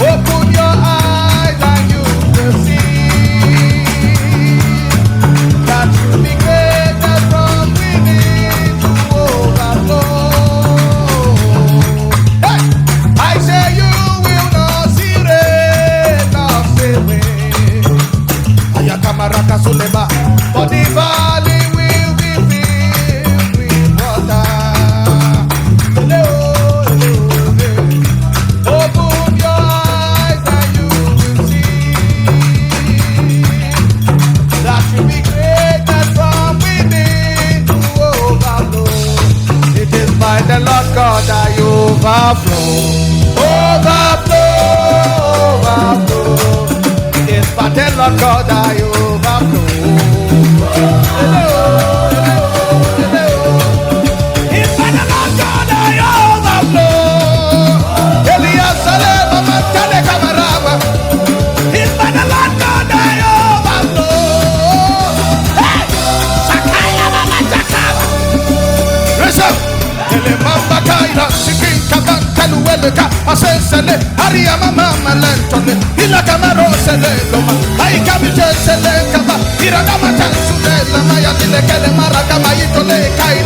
Open your eyes and you will see that you be created from within to overflow. Hey! I say you will not see rain or say wind. Ayakamaraka Suleba, but the valley will be filled with water. Open your eyes and you will see that you be created from within to overflow. It is by the Lord God that you overflow. Overflow, overflow. It is by the Lord God that you overflow. Hello, hello, hello. It's by the Lord God that you overflow. Salem, Tele Camarama. It's by the Lord God I overflow. Hey! Sakaya Mama Takaba. Listen. Telemamba Kaira, Sikin Kaban, Kaluelka, Asensele, Aria Mama Malentone, Ila Camaro Sele, Loma, Aikabije Sele Kaba, Iranama Tansule, Lamaya Dilekele Maraka Maitole, Kaira.